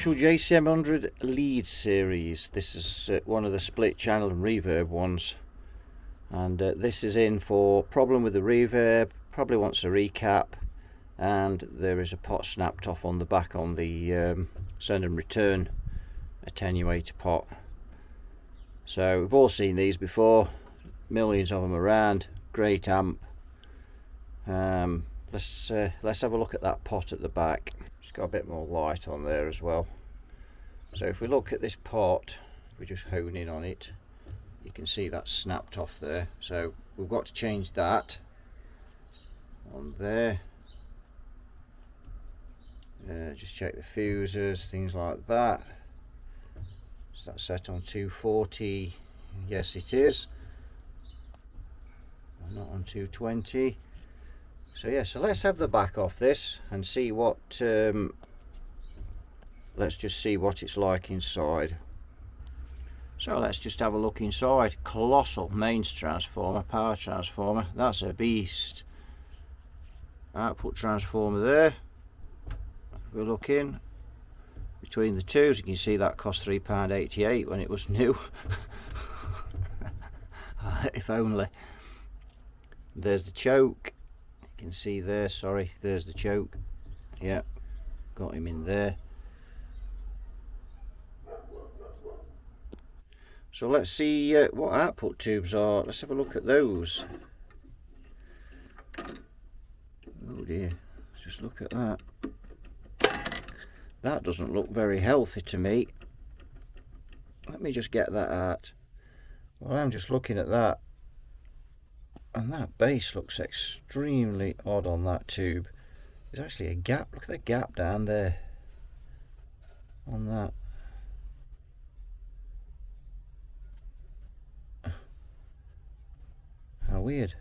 special JCM800 lead series. This is one of the split channel and reverb ones, and this is in for problem with the reverb. Probably wants a recap, and there is a pot snapped off on the back on the send and return attenuator pot. So we've all seen these before, millions of them around. Great amp. Let's have a look at that pot at the back. It's got a bit more light on there as well. So if we look at this pot, we just hone in on it, you can see that's snapped off there. So we've got to change that on there. Just check the fuses, things like that. Is that set on 240? Yes, it is. Not on 220. So yeah, so let's have the back off this and see what let's just see what it's like inside. So let's just have a look inside. Colossal mains transformer, power transformer, that's a beast. Output transformer there. If we look in between the two, you can see that cost £3.88 when it was new. If only. There's the choke. You can see there, sorry, there's the choke. Yeah, got him in there. So let's see what output tubes are. Let's have a look at those. Oh dear, let's just look at that. That doesn't look very healthy to me. Let me just get that out. Well, I'm just looking at that, and that base looks extremely odd on that tube. There's actually a gap. Look at the gap down there on that. How weird.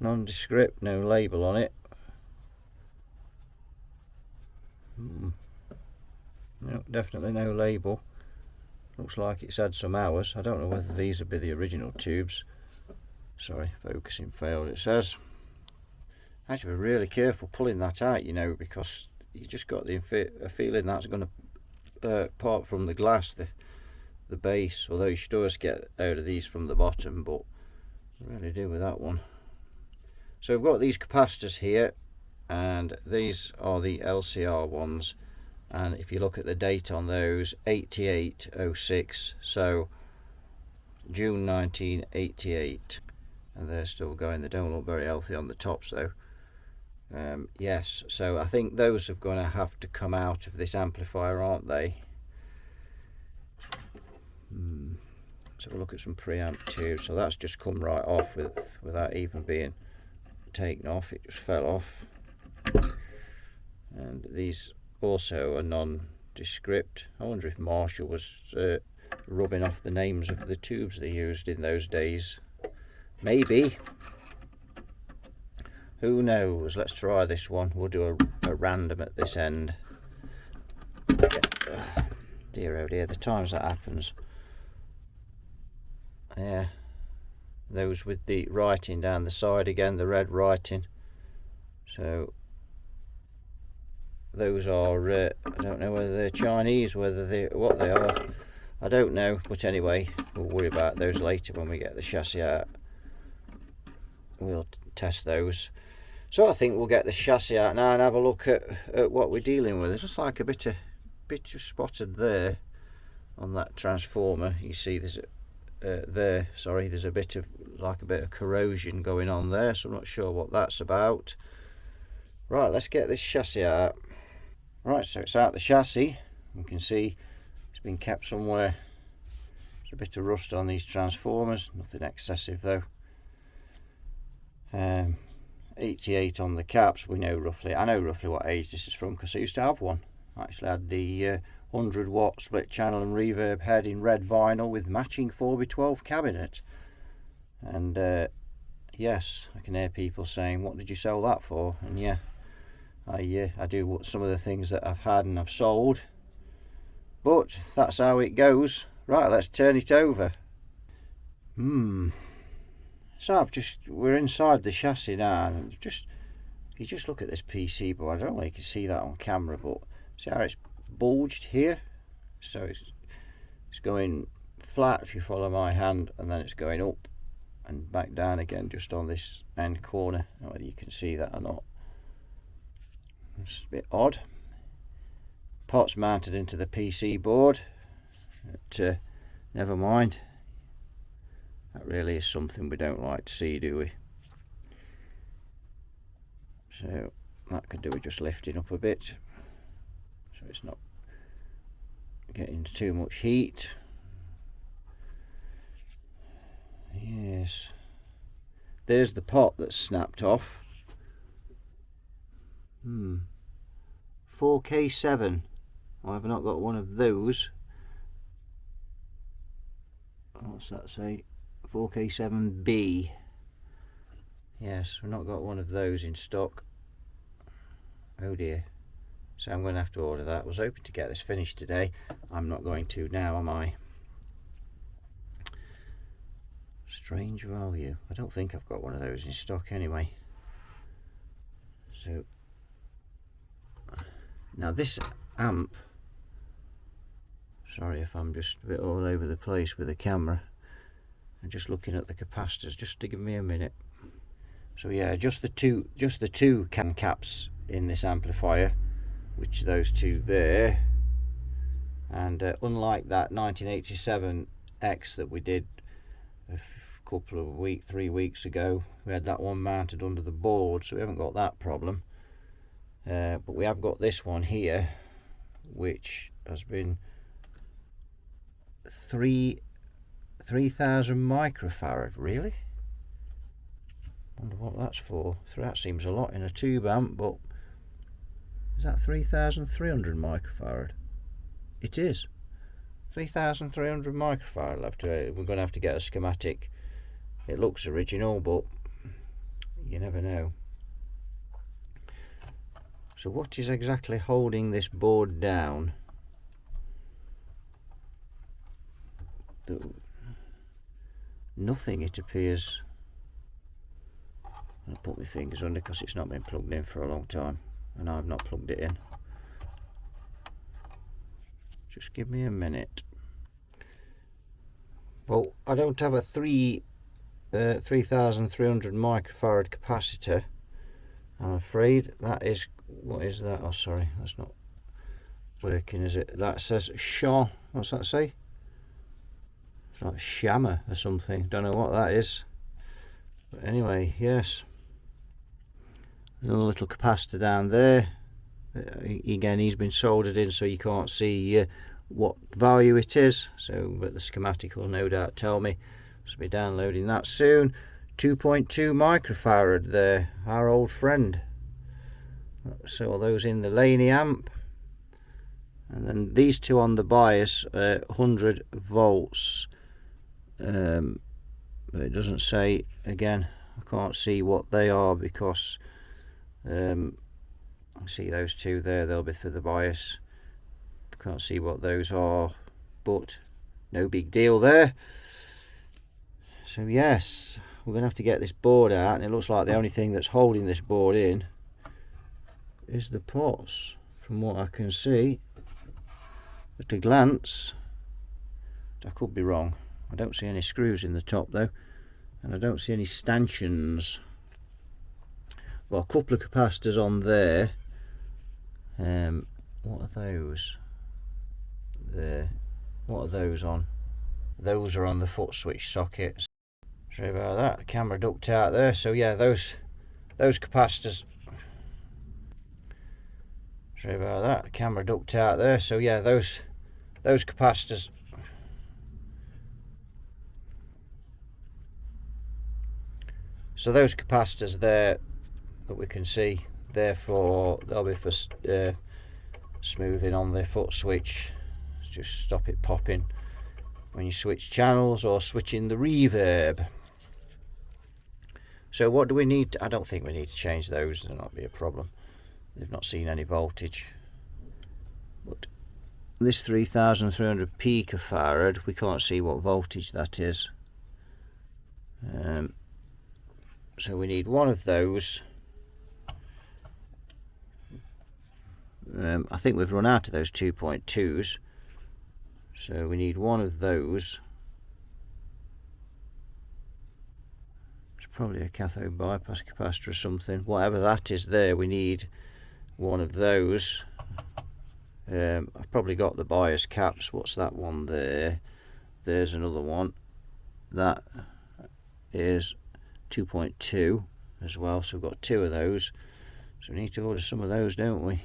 Nondescript, no label on it. No, definitely no label. Looks like it's had some hours. I don't know whether these would be the original tubes. Sorry, focusing failed, it says. I have to be really careful pulling that out, you know, because you just got the feeling that's going to part from the glass, the base, although you should always get out of these from the bottom, but I really do with that one. So we've got these capacitors here, and these are the LCR ones, and if you look at the date on those, 8806, so June 1988. And they're still going. They don't look very healthy on the tops though. Yes, so I think those are going to have to come out of this amplifier, aren't they? Let's have a look at some preamp tubes. So that's just come right off without even being taken off. It just fell off. And these also are nondescript. I wonder if Marshall was rubbing off the names of the tubes they used in those days. Maybe. Who knows? Let's try this one. We'll do a random at this end. Dear oh dear, the times that happens. Yeah. Those with the writing down the side again, the red writing. So those are I don't know whether they're Chinese, what they are. I don't know, but anyway, we'll worry about those later when we get the chassis out. We'll test those. So I think we'll get the chassis out now and have a look at what we're dealing with. There's just like a bit of spotted there on that transformer. You see there's there's a bit of corrosion going on there, so I'm not sure what that's about. Right, let's get this chassis out. Right, so it's out the chassis. You can see it's been kept somewhere. There's a bit of rust on these transformers, nothing excessive though. 88 on the caps. I know roughly what age this is from because I used to have one. I actually had the 100-watt split channel and reverb head in red vinyl with matching 4x12 cabinet. And yes, I can hear people saying, what did you sell that for? And yeah, I do some of the things that I've had and I've sold, but that's how it goes. Right, let's turn it over. So we're inside the chassis now, and you just look at this PC board. I don't know if you can see that on camera, but See how it's bulged here? So it's going flat if you follow my hand, and then it's going up and back down again just on this end corner. I don't know whether you can see that or not. It's a bit odd. Pot's mounted into the PC board, but never mind. That really is something we don't like to see, do we? So that could do with just lifting up a bit so it's not getting too much heat. Yes, there's the pot that's snapped off. 4K7. I've not got one of those. What's that say? 4K7B. Yes, we've not got one of those in stock. Oh dear. So I'm going to have to order that. I was hoping to get this finished today. I'm not going to now, am I? Strange value. I don't think I've got one of those in stock anyway. So now this amp, sorry if I'm just a bit all over the place with the camera. I'm just looking at the capacitors, just to give me a minute. So yeah, just the two can caps in this amplifier, which are those two there. And unlike that 1987X that we did a couple of 3 weeks ago, we had that one mounted under the board, so we haven't got that problem. But we have got this one here, which has been 3,000 microfarad. Really? Wonder what that's for. That seems a lot in a tube amp, but is that 3,300 microfarad? It is 3,300 microfarad. We're going to have to get a schematic. It looks original, but you never know. So what is exactly holding this board down? Nothing, it appears. I'll put my fingers under because it's not been plugged in for a long time, and I've not plugged it in. Just give me a minute. Well, I don't have a 3,300 microfarad capacitor, I'm afraid. That is, what is that? Oh sorry, that's not working, is it? That says Shaw. What's that say? It's like Shammer or something. Don't know what that is. But anyway, yes. There's another little capacitor down there. Again, he's been soldered in so you can't see what value it is. So, but the schematic will no doubt tell me. So I'll be downloading that soon. 2.2 microfarad there, our old friend. So all those in the Laney amp, and then these two on the bias, 100 volts. But it doesn't say, again, I can't see what they are because I see those two there, they'll be for the bias. Can't see what those are, but no big deal there. So yes, we're going to have to get this board out, and it looks like the only thing that's holding this board in is the pots, from what I can see at a glance. I could be wrong. I don't see any screws in the top though, and I don't see any stanchions. Got a couple of capacitors on there. What are those? There. What are those on? Those are on the foot switch sockets. Sorry about that. The camera ducked out there. So yeah, those capacitors. Sorry about that. The camera ducked out there. So yeah, those capacitors. So those capacitors there that we can see, therefore they'll be for smoothing on the foot switch. Just stop it popping when you switch channels or switching the reverb. So what do we need? I don't think we need to change those. There'll not be a problem. They've not seen any voltage. But this 3,300 picofarad, we can't see what voltage that is. So we need one of those. I think we've run out of those 2.2s, so we need one of those. It's probably a cathode bypass capacitor or something. Whatever that is there, we need one of those. I've probably got the bias caps. What's that one there? There's another one. That is 2.2 as well, so we've got two of those. So we need to order some of those, don't we?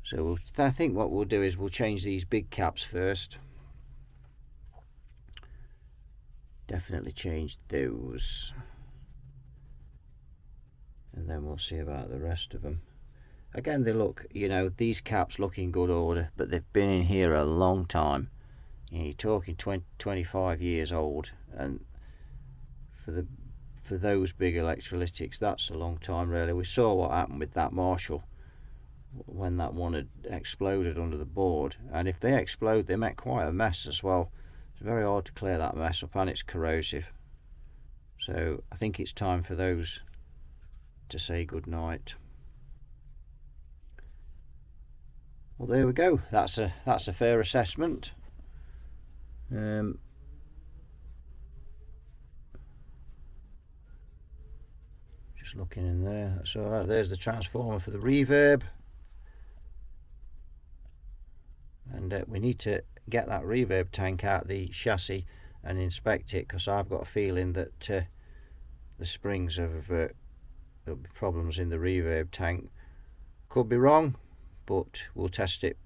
So I think what we'll do is we'll change these big caps first. Definitely change those. And then we'll see about the rest of them. Again, they look, you know, these caps look in good order, but they've been in here a long time. You know, you're talking 25 years old, and for those big electrolytics, that's a long time really. We saw what happened with that Marshall when that one had exploded under the board, and if they explode, they make quite a mess as well. It's very hard to clear that mess up, and it's corrosive. So I think it's time for those to say good night. Well, there we go. That's a fair assessment. Just looking in there. That's all right. There's the transformer for the reverb, and we need to get that reverb tank out of the chassis and inspect it, because I've got a feeling that the springs have there'll be problems in the reverb tank. Could be wrong, but we'll test it.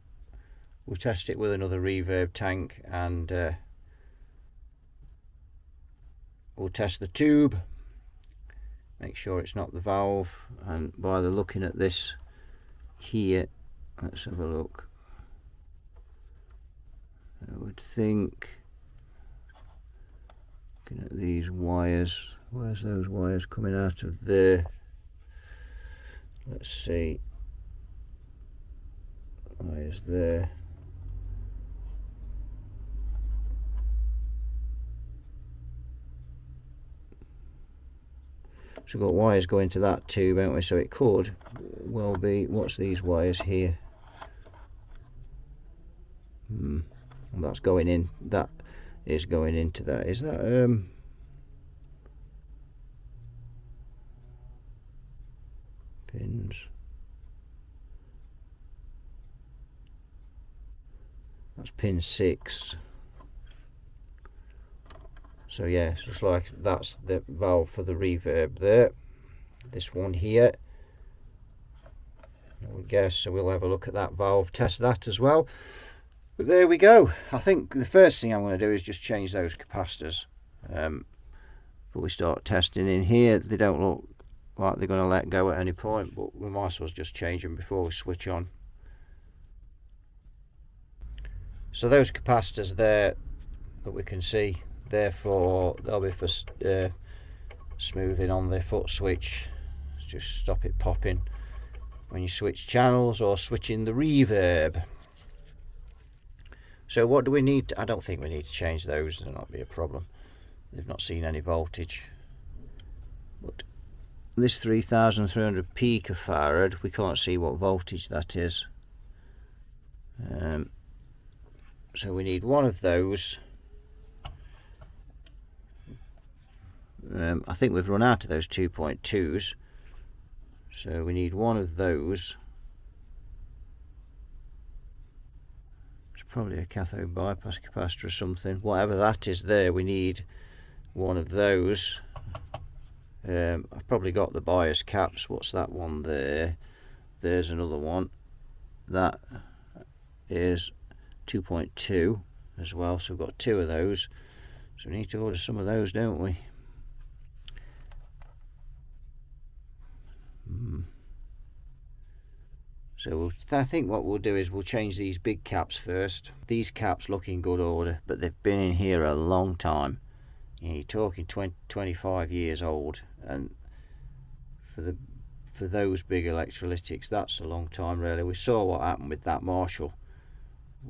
We'll test it with another reverb tank, and we'll test the tube, make sure it's not the valve. And by the looking at this here, let's have a look. I would think, looking at these wires, where's those wires coming out of there? Let's see. Wires there. So we've got wires going to that tube, haven't we? So it could well be, what's these wires here? That's going in, that is going into that. Is that pins? That's pin 6. So yeah, it's just like that's the valve for the reverb there. This one here, I would guess. So we'll have a look at that valve, test that as well. But there we go. I think the first thing I'm going to do is just change those capacitors. Before we start testing in here, they don't look like they're going to let go at any point, but we might as well just change them before we switch on. So those capacitors there that we can see, therefore they'll be for smoothing on the foot switch. Just stop it popping when you switch channels or switching the reverb. So what do we need? I don't think we need to change those. There'll not be a problem. They've not seen any voltage. But this 3300 picofarad, we can't see what voltage that is. So we need one of those. I think we've run out of those 2.2s, so we need one of those. It's probably a cathode bypass capacitor or something. Whatever that is there, we need one of those. I've probably got the bias caps. What's that one there? There's another one. That is 2.2 as well, so we've got two of those. So we need to order some of those, don't we? So I think what we'll do is we'll change these big caps first. These caps look in good order, but they've been in here a long time. You know, you're talking 25 years old, and for those big electrolytics, that's a long time really. We saw what happened with that Marshall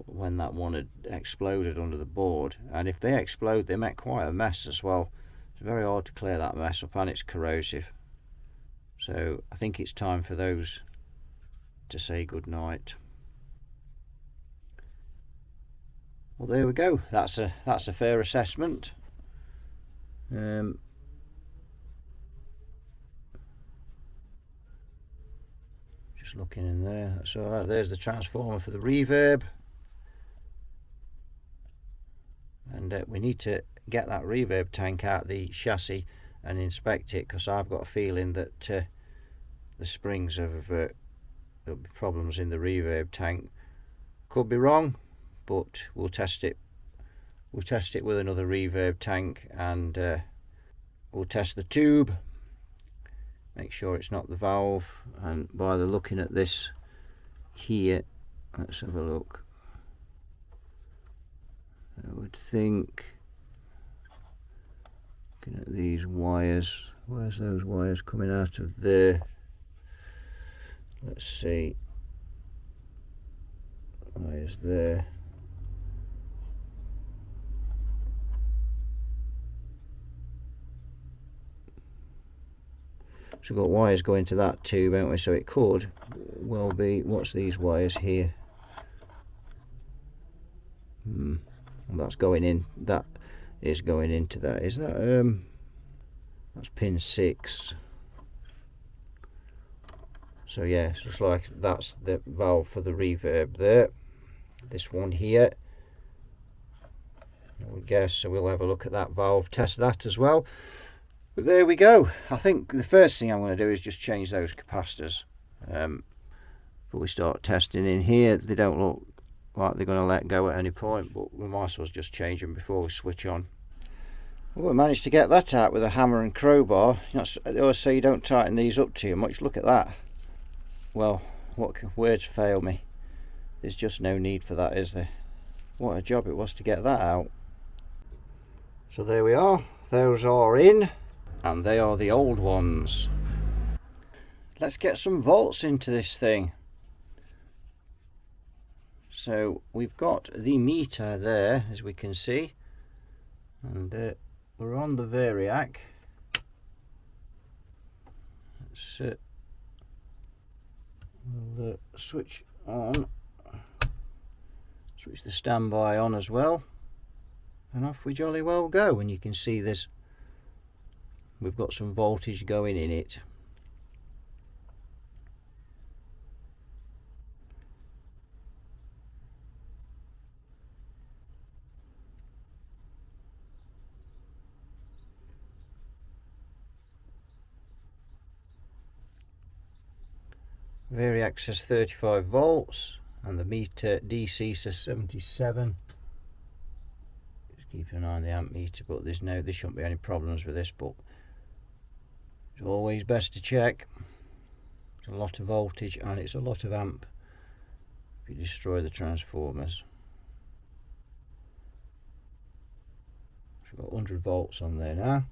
when that one had exploded under the board, and if they explode, they make quite a mess as well. It's very hard to clear that mess up, and it's corrosive. So I think it's time for those to say good night. Well, there we go. That's a fair assessment. Just looking in there, that's all right. There's the transformer for the reverb, and we need to get that reverb tank out the chassis and inspect it, because I've got a feeling that the springs have there'll be problems in the reverb tank. Could be wrong, but we'll test it. We'll test it with another reverb tank, and we'll test the tube, make sure it's not the valve. And by the looking at this here, let's have a look. I would think, looking at these wires, where's those wires coming out of there? Let's see, wires there. So we've got wires going to that tube, haven't we? So it could well be, what's these wires here? That's going in, that is going into that. Is that that's pin 6. So yeah, it's just like that's the valve for the reverb there. This one here, I would guess. So we'll have a look at that valve, test that as well. But there we go. I think the first thing I'm going to do is just change those capacitors. Before we start testing in here, they don't look like they're going to let go at any point, but we might as well just change them before we switch on. Well, we managed to get that out with a hammer and crowbar. They always say you don't tighten these up too much. Look at that. Well, what words fail me? There's just no need for that, is there? What a job it was to get that out. So there we are. Those are in, and they are the old ones. Let's get some volts into this thing. So we've got the meter there, as we can see, and we're on the variac. Let's we'll switch on, switch the standby on as well, and off we jolly well go. And you can see we've got some voltage going in it. Variac says 35 volts and the meter DC says 77. Just keep an eye on the amp meter, but there shouldn't be any problems with this, but it's always best to check. It's a lot of voltage and it's a lot of amp if you destroy the transformers. So we've got 100 volts on there now.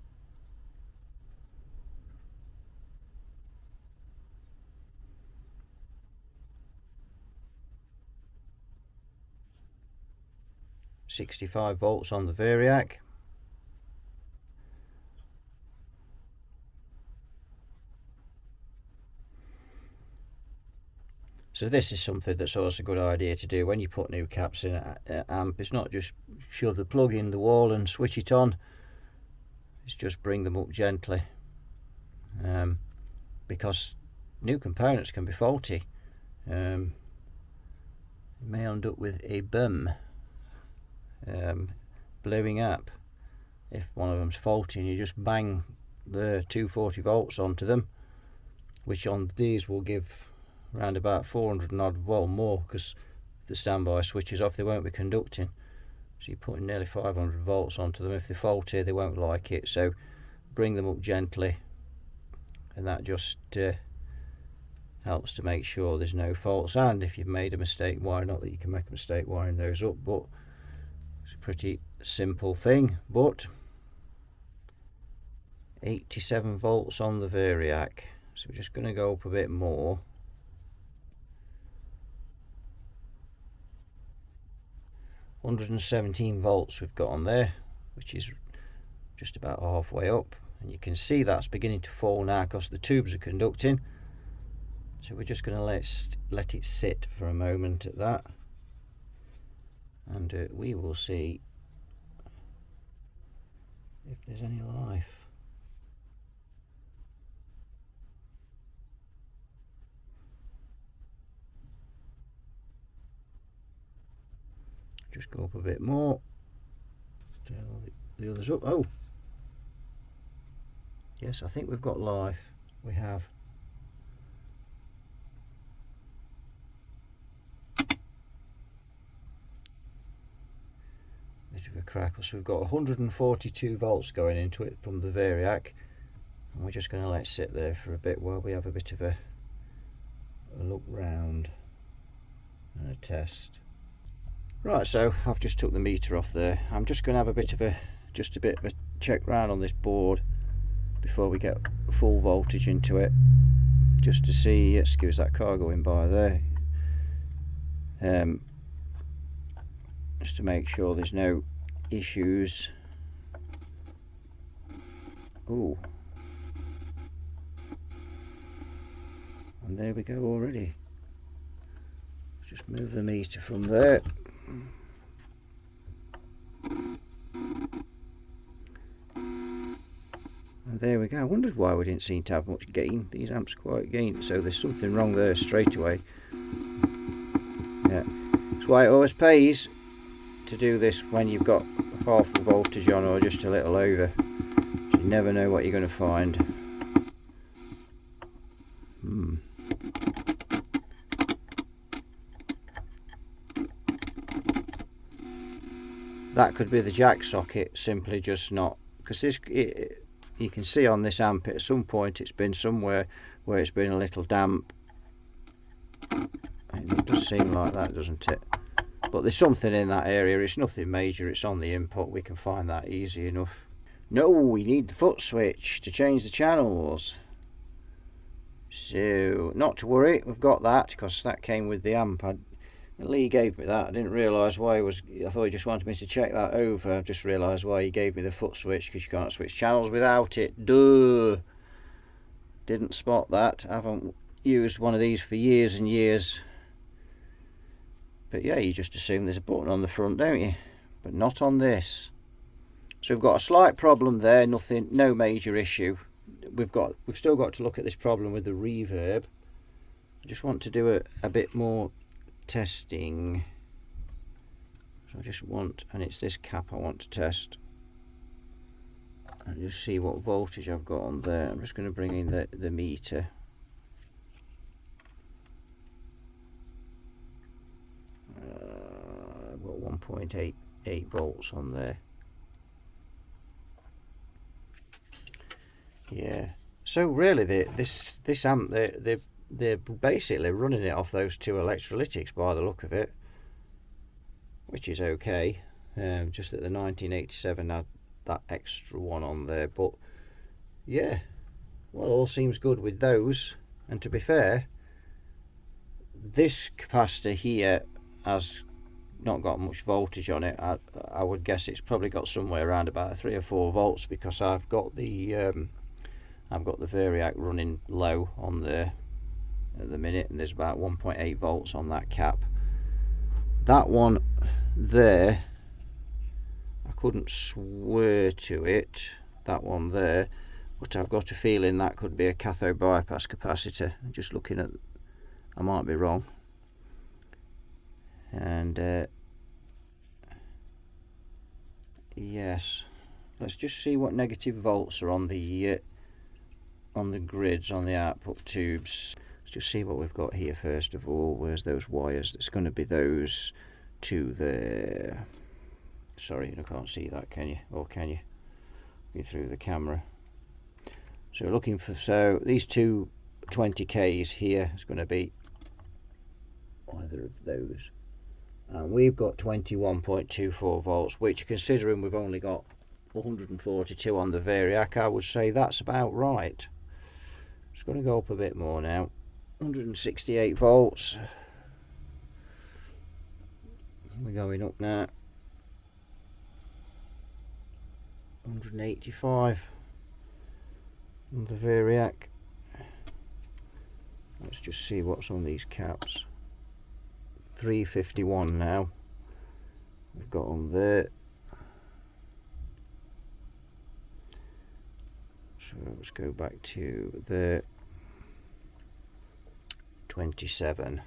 .65 volts on the variac. So this is something that's always a good idea to do when you put new caps in an amp. It's not just shove the plug in the wall and switch it on. It's just bring them up gently, because new components can be faulty. You may end up with a bum blowing up if one of them's faulty and you just bang the 240 volts onto them, which on these will give around about 400 and odd, well more, because if the standby switches off they won't be conducting. So you're putting nearly 500 volts onto them. If they're faulty they won't like it, so bring them up gently, and that just helps to make sure there's no faults. And if you've made a mistake wiring, not that you can make a mistake wiring those up, but it's a pretty simple thing. But 87 volts on the variac, so we're just going to go up a bit more. 117 volts we've got on there, which is just about halfway up, and you can see that's beginning to fall now because the tubes are conducting. So we're just going to let it sit for a moment at that, and we will see if there's any life. Just go up a bit more. Turn all the others up. Oh, yes, I think we've got life. We have. Bit of a crackle. So we've got 142 volts going into it from the variac, and we're just going to let it sit there for a bit while we have a bit of a look round and a test. Right, so I've just took the meter off there. I'm just going to have a bit of a check round on this board before we get full voltage into it, just to see. Excuse that car going by there. Just to make sure there's no issues. Ooh, and there we go already. Just move the meter from there. And there we go. I wondered why we didn't seem to have much gain. These amps quite gain, so there's something wrong there straight away. Yeah, that's why it always pays to do this when you've got half the voltage on or just a little over. You never know what you're going to find. That could be the jack socket simply just not, because you can see on this amp at some point it's been somewhere where it's been a little damp. It does seem like that, doesn't it? But there's something in that area. It's nothing major, it's on the input. We can find that easy enough. No, we need the foot switch to change the channels. So not to worry, we've got that because that came with the amp. Lee gave me that. I didn't realise why I thought he just wanted me to check that over. I've just realised why he gave me the foot switch, because you can't switch channels without it. Duh! Didn't spot that. I haven't used one of these for years and years. But yeah, you just assume there's a button on the front, don't you? But not on this. So we've got a slight problem there, no major issue. We've still got to look at this problem with the reverb. I just want to do a bit more testing. So I just want, and it's this cap I want to test, and just see what voltage I've got on there. I'm just going to bring in the meter. I've got 1.88 volts on there. Yeah, so really this amp, they're basically running it off those two electrolytics by the look of it, which is okay. Just that the 1987 had that extra one on there, but yeah, well, all seems good with those. And to be fair, this capacitor here has not got much voltage on it. I would guess it's probably got somewhere around about 3 or 4 volts, because I've got the variac running low on there at the minute, and there's about 1.8 volts on that cap. That one there, I couldn't swear to it, that one there, but I've got a feeling that could be a cathode bypass capacitor. Just looking at, I might be wrong. And yes, let's just see what negative volts are on the grids, on the output tubes. Let's just see what we've got here first of all. Where's those wires? It's going to be those two there. Sorry, you can't see that, can you? Or can you? Go through the camera. So looking for, so these two 20Ks here is going to be either of those. And we've got 21.24 volts, which, considering we've only got 142 on the variac, I would say that's about right. It's going to go up a bit more now. 168 volts. We're going up now. 185 on the variac. Let's just see what's on these caps. 351 now we've got on there. So let's go back to the 27.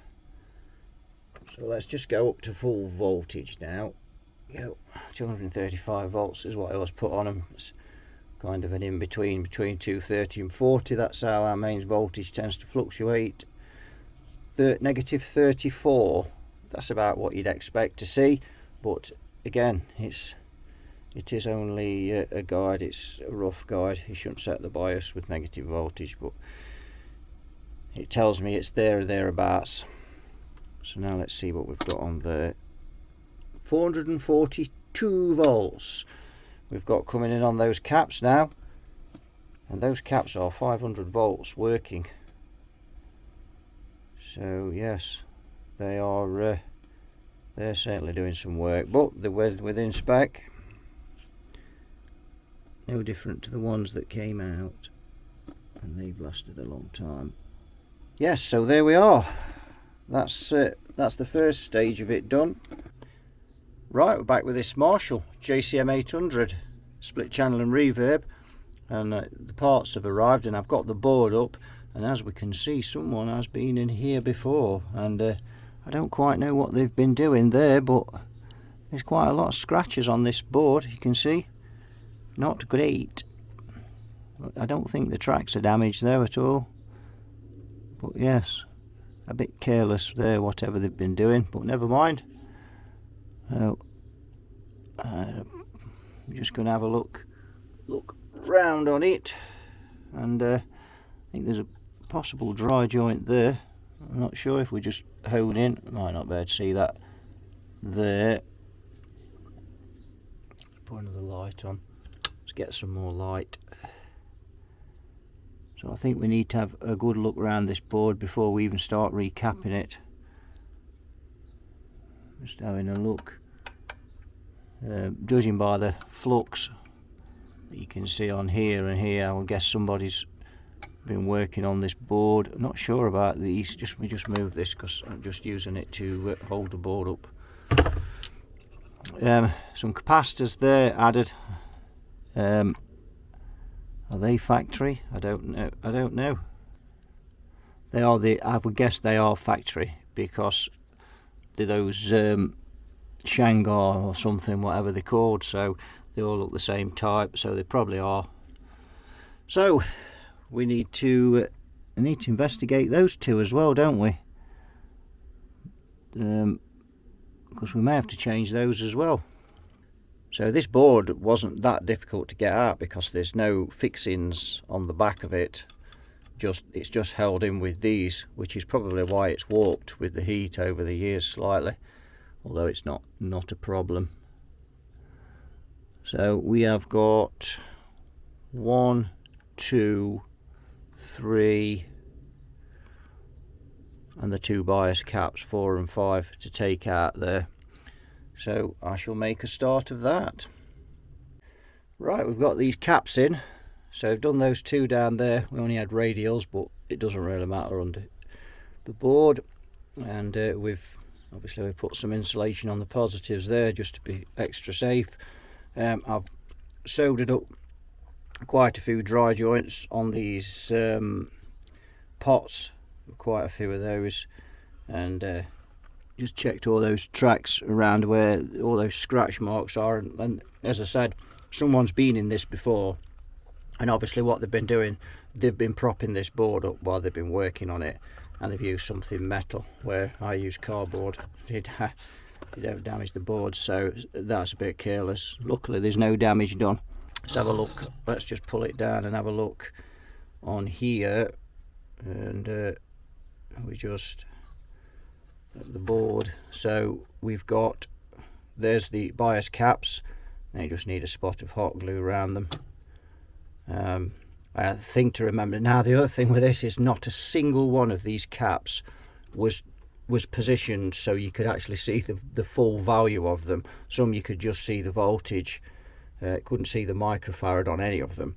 So let's just go up to full voltage now. Go 235 volts is what I was put on them. It's kind of an in between 230 and 40. That's how our mains voltage tends to fluctuate. Negative 34. That's about what you'd expect to see, but again, it is only a guide. It's a rough guide. You shouldn't set the bias with negative voltage, but it tells me it's there or thereabouts. So now let's see what we've got on there. 442 volts we've got coming in on those caps now, and those caps are 500 volts working. So yes, they are they're certainly doing some work, but they're within spec. No different to the ones that came out, and they've lasted a long time. Yes, so there we are. That's the first stage of it done. Right, we're back with this Marshall JCM800 split channel and reverb, and the parts have arrived, and I've got the board up, and as we can see, someone has been in here before, and I don't quite know what they've been doing there, but there's quite a lot of scratches on this board. You can see, not great. I don't think the tracks are damaged there at all, but yes, a bit careless there, whatever they've been doing, but never mind. I'm just going to have a look round on it, and I think there's a possible dry joint there. I'm not sure if we just hone in. I might not be able to see that there. Put another light on. Let's get some more light. So I think we need to have a good look around this board before we even start recapping it. Just having a look. Judging by the flux that you can see on here and here, I would guess somebody's been working on this board. I'm not sure about these. We just move this because I'm just using it to hold the board up. Some capacitors there added. Are they factory? I don't know. They are I would guess they are factory, because they're those Shanghai or something, whatever they're called, so they all look the same type, so they probably are. So we need to investigate those two as well, don't we? Because we may have to change those as well. So this board wasn't that difficult to get out because there's no fixings on the back of it. It's just held in with these, which is probably why it's warped with the heat over the years slightly, although it's not a problem. So we have got 1, 2, 3, and the 2 bias caps, 4 and 5, to take out there. So I shall make a start of that. Right, we've got these caps in. So I've done those 2 down there. We only had radials, but it doesn't really matter under the board. And we've put some insulation on the positives there just to be extra safe. I've soldered up quite a few dry joints on these pots, quite a few of those, and just checked all those tracks around where all those scratch marks are. And as I said, someone's been in this before, and obviously what they've been doing, they've been propping this board up while they've been working on it, and they've used something metal, where I use cardboard. You don't damage the board, so that's a bit careless. Luckily there's no damage done. Let's have a look. Let's just pull it down and have a look on here, and we just at the board. So we've got, there's the bias caps. Now you just need a spot of hot glue around them. I think to remember now, the other thing with this is not a single one of these caps was positioned so you could actually see the full value of them. Some you could just see the voltage, couldn't see the microfarad on any of them.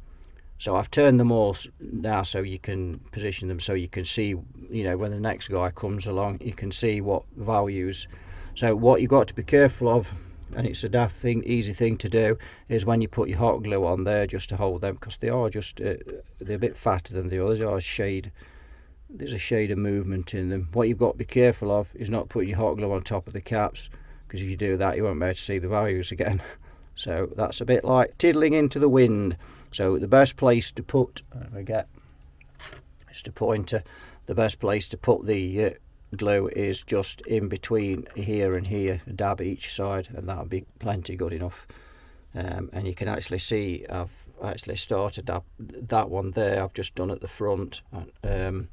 So I've turned them all now so you can position them so you can see, you know, when the next guy comes along, you can see what values. So what you've got to be careful of, and it's a daft thing, easy thing to do, is when you put your hot glue on there just to hold them, because they are just they're a bit fatter than the others. There's a shade of movement in them. What you've got to be careful of is not putting your hot glue on top of the caps, because if you do that you won't be able to see the values again. So that's a bit like tiddling into the wind. So the best place to put, it's the pointer, the best place to put the glue is just in between here and here, a dab each side, and that'll be plenty good enough. And you can actually see I've actually started that one there. I've just done at the front, and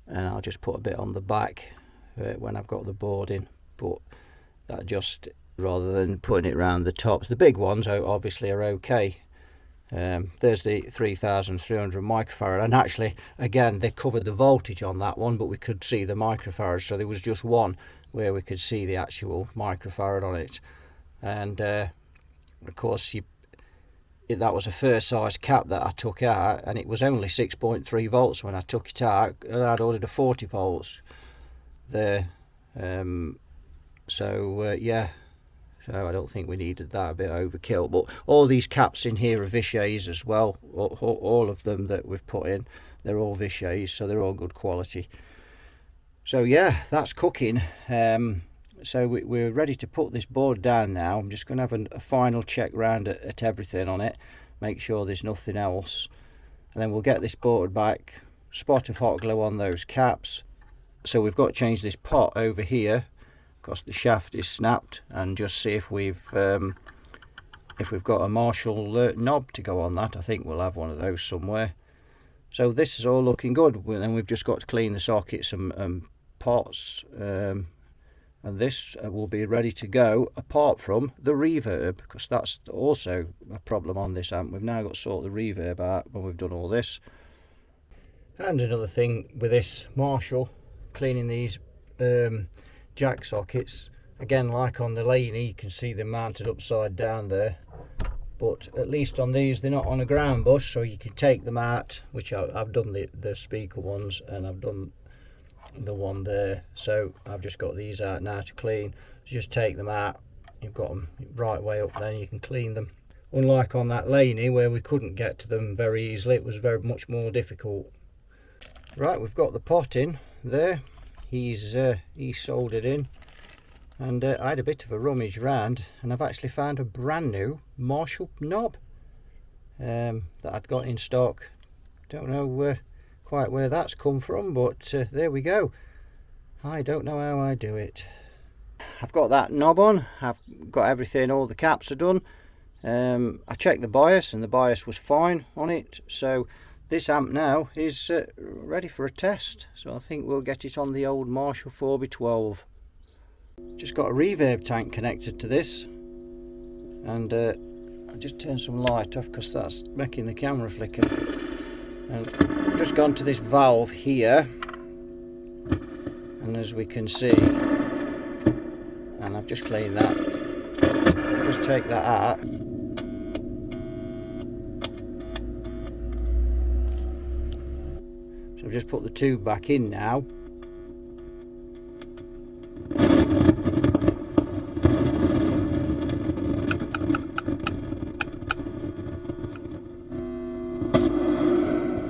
I'll just put a bit on the back when I've got the board in, but that just, rather than putting it around the tops. The big ones obviously are okay. There's the 3300 microfarad, and actually again they covered the voltage on that one, but we could see the microfarad, so there was just one where we could see the actual microfarad on it. And of course that was a first size cap that I took out, and it was only 6.3 volts when I took it out, and I'd ordered a 40 volts there. Yeah, so I don't think we needed that, a bit overkill. But all these caps in here are Vichys as well. All of them that we've put in, they're all Vichys, so they're all good quality. So yeah, that's cooking. So we're ready to put this board down now. I'm just going to have a final check round at everything on it, make sure there's nothing else, and then we'll get this board back, spot of hot glue on those caps. So we've got to change this pot over here because the shaft is snapped, and just see if we've got a Marshall knob to go on that. I think we'll have one of those somewhere. So this is all looking good, and we've just got to clean the sockets and pots, and this will be ready to go, apart from the reverb, because that's also a problem on this amp. We've now got to sort the reverb out when we've done all this. And another thing with this Marshall, cleaning these jack sockets, again like on the Laney, you can see they're mounted upside down there, but at least on these they're not on a ground bush, so you can take them out, which I've done the speaker ones, and I've done the one there. So I've just got these out now to clean. So just take them out, you've got them right way up there, and you can clean them. Unlike on that Laney where we couldn't get to them very easily, it was very much more difficult. Right, we've got the pot in there. He's soldered in, and I had a bit of a rummage round, and I've actually found a brand new Marshall knob that I'd got in stock. Don't know quite where that's come from, but there we go. I don't know how I do it. I've got that knob on, I've got everything, all the caps are done. I checked the bias, and the bias was fine on it, so this amp now is ready for a test. So I think we'll get it on the old Marshall 4x12. Just got a reverb tank connected to this, and I'll just turn some light off because that's making the camera flicker. And I've just gone to this valve here, and as we can see, and I've just cleaned that, I'll just take that out. So I've just put the tube back in now.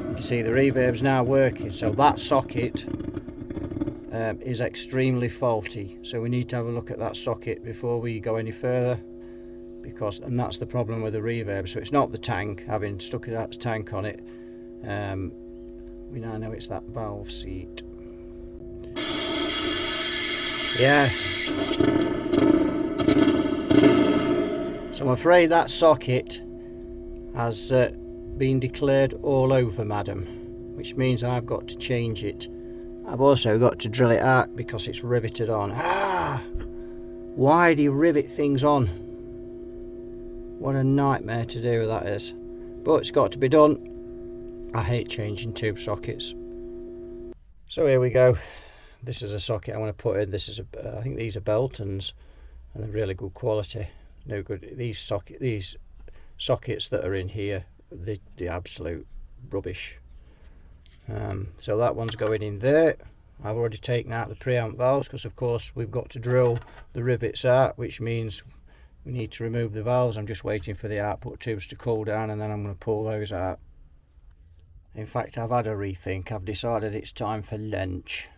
You can see the reverb's now working, so that socket is extremely faulty, so we need to have a look at that socket before we go any further, and that's the problem with the reverb. So it's not the tank, having stuck that tank on it. We now know it's that valve seat. Yes. So I'm afraid that socket has been declared all over, madam, which means I've got to change it. I've also got to drill it out because it's riveted on. Why do you rivet things on? What a nightmare to do that is, but it's got to be done. I hate changing tube sockets. So here we go. This is a socket I want to put in. This is I think these are Beltons, and they're really good quality. No good. These sockets that are in here, the absolute rubbish. So that one's going in there. I've already taken out the preamp valves because of course we've got to drill the rivets out, which means we need to remove the valves. I'm just waiting for the output tubes to cool down and then I'm going to pull those out. In fact, I've had a rethink. I've decided it's time for lunch.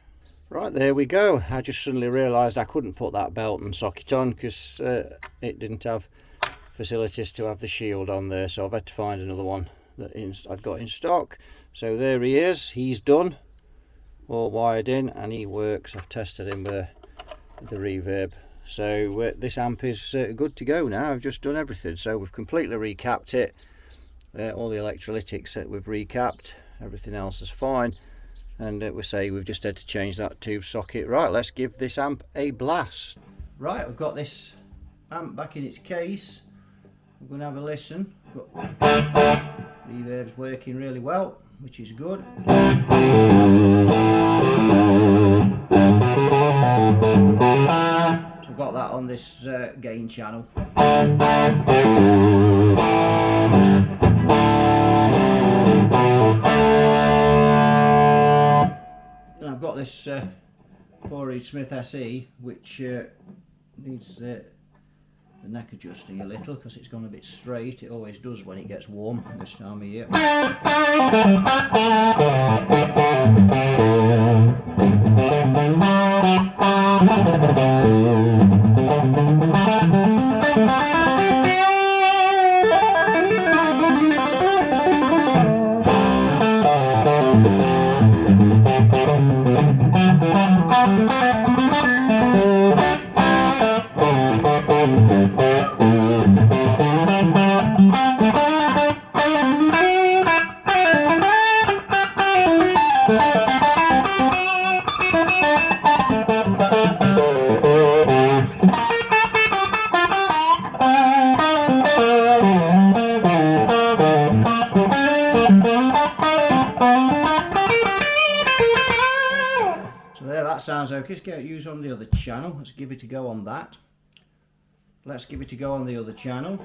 Right, there we go. I just suddenly realised I couldn't put that belt and socket on because it didn't have facilities to have the shield on there, so I've had to find another one that I've got in stock. So there he is, he's done, all wired in, and he works. I've tested him with the Reverb. So this amp is good to go now. I've just done everything. So we've completely recapped it. All the electrolytics that we've recapped, everything else is fine. And we say we've just had to change that tube socket. Right, let's give this amp a blast. Right, we've got this amp back in its case. We're going to have a listen. Reverb's working really well, which is good. So I've got that on this gain channel. And I've got this 4-reed Smith SE, which needs the neck adjusting a little because it's gone a bit straight. It always does when it gets warm this time of year. That sounds okay. Let's get it used on the other channel. Let's give it a go on that. Let's give it a go on the other channel.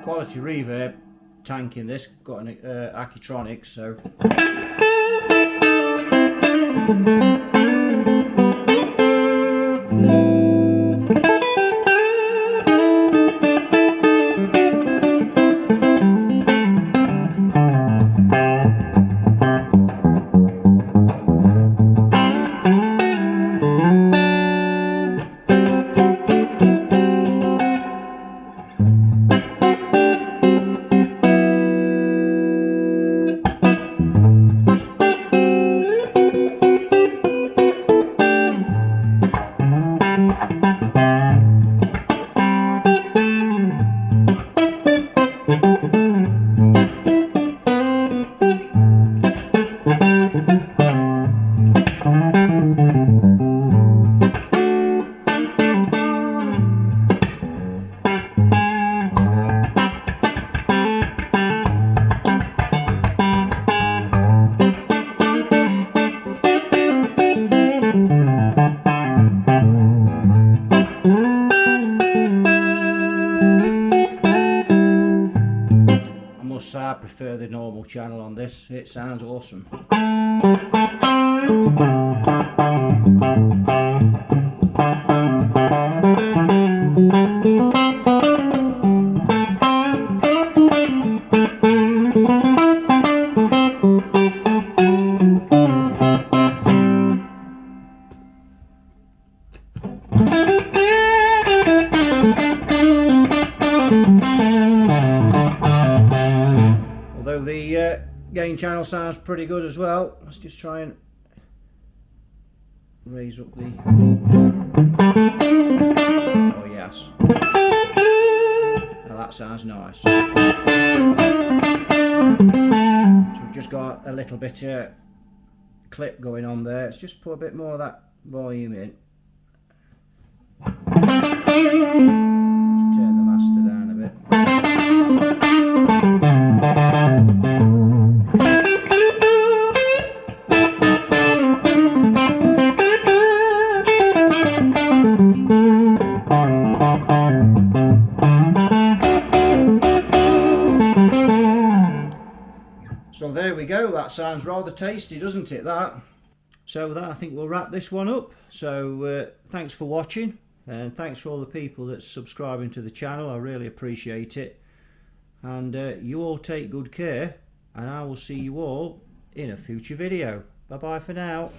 Quality reverb tank in this, got an Akitronics, so I prefer the normal channel on this. It sounds awesome. Although the gain channel sounds pretty good as well. Let's just try and raise up the... Oh yes. Now that sounds nice. So we've just got a little bit of clip going on there. Let's just put a bit more of that volume in. Just turn the master down a bit. So there we go, that sounds rather tasty, doesn't it, that? So with that, I think we'll wrap this one up. So thanks for watching, and thanks for all the people that's subscribing to the channel. I really appreciate it. And you all take good care, and I will see you all in a future video. Bye bye for now.